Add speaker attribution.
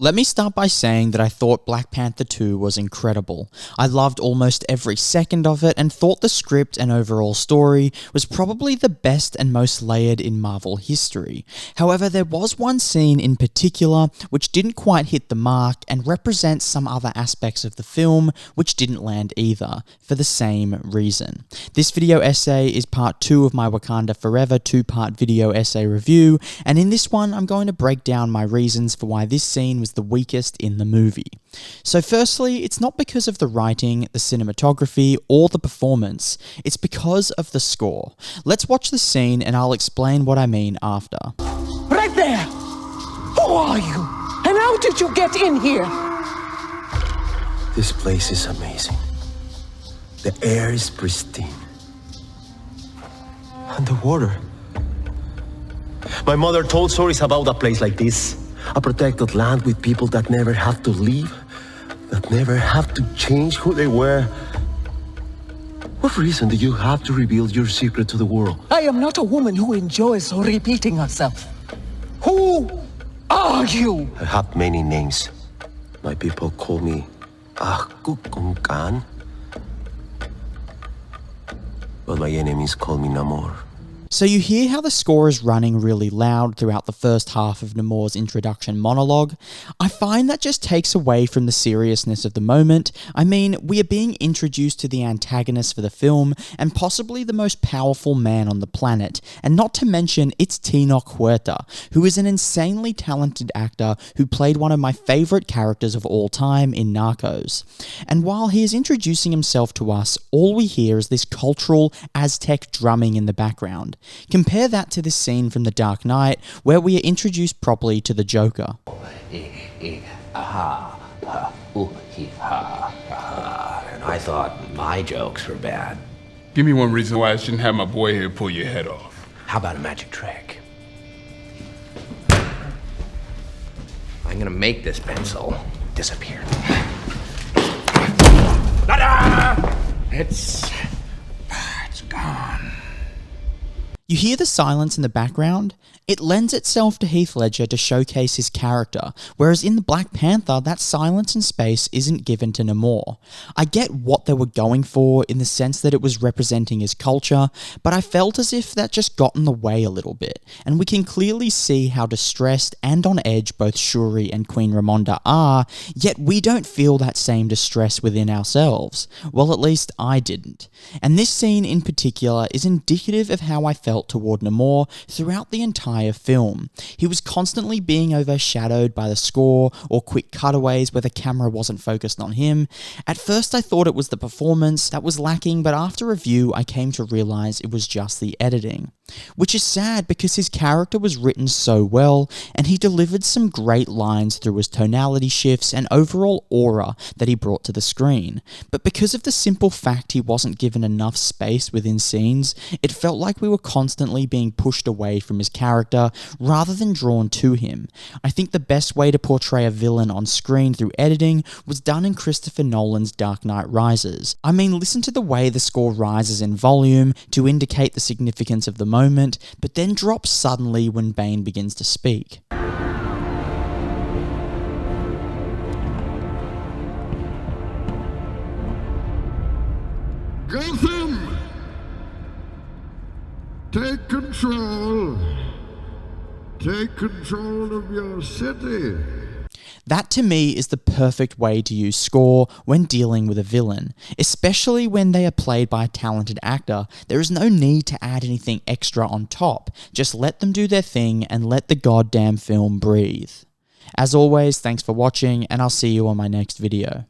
Speaker 1: Let me start by saying that I thought Black Panther 2 was incredible. I loved almost every second of it and thought the script and overall story was probably the best and most layered in Marvel history. However, there was one scene in particular which didn't quite hit the mark and represents some other aspects of the film which didn't land either, for the same reason. This video essay is part 2 of my Wakanda Forever 2-part video essay review, and in this one I'm going to break down my reasons for why this scene was the weakest in the movie. So firstly, it's not because of the writing, the cinematography, or the performance, it's because of the score. Let's watch the scene and I'll explain what I mean after.
Speaker 2: Right there! Who are you? And how did you get in here?
Speaker 3: This place is amazing. The air is pristine. And the water. My mother told stories about a place like this. A protected land with people that never have to leave, that never have to change who they were. What reason do you have to reveal your secret to the world?
Speaker 2: I am not a woman who enjoys repeating herself. Who are you?
Speaker 3: I have many names. My people call me Kukungkan, but my enemies call me Namor.
Speaker 1: So you hear how the score is running really loud throughout the first half of Namor's introduction monologue. I find that just takes away from the seriousness of the moment. I mean, we are being introduced to the antagonist for the film, and possibly the most powerful man on the planet, and not to mention it's Tenoch Huerta, who is an insanely talented actor who played one of my favourite characters of all time in Narcos. And while he is introducing himself to us, all we hear is this cultural Aztec drumming in the background. Compare that to this scene from The Dark Knight, where we are introduced properly to the Joker.
Speaker 4: And I thought my jokes were bad.
Speaker 5: Give me one reason why I shouldn't have my boy here pull your head off.
Speaker 4: How about a magic trick? I'm gonna make this pencil disappear. Ta-da! It's gone.
Speaker 1: You hear the silence in the background? It lends itself to Heath Ledger to showcase his character, whereas in the Black Panther, that silence and space isn't given to Namor. I get what they were going for in the sense that it was representing his culture, but I felt as if that just got in the way a little bit, and we can clearly see how distressed and on edge both Shuri and Queen Ramonda are, yet we don't feel that same distress within ourselves. Well, at least I didn't. And this scene in particular is indicative of how I felt toward Namor throughout the entire film. He was constantly being overshadowed by the score or quick cutaways where the camera wasn't focused on him. At first I thought it was the performance that was lacking, but after review I came to realize it was just the editing. Which is sad because his character was written so well and he delivered some great lines through his tonality shifts and overall aura that he brought to the screen. But because of the simple fact he wasn't given enough space within scenes, it felt like we were constantly being pushed away from his character rather than drawn to him. I think the best way to portray a villain on screen through editing was done in Christopher Nolan's Dark Knight Rises. I mean, listen to the way the score rises in volume to indicate the significance of the moment, but then drops suddenly when Bane begins to speak.
Speaker 6: Gotham! Take control. Take control of your city.
Speaker 1: That to me is the perfect way to use score when dealing with a villain, especially when they are played by a talented actor. There is no need to add anything extra on top, just let them do their thing and let the goddamn film breathe. As always, thanks for watching and I'll see you on my next video.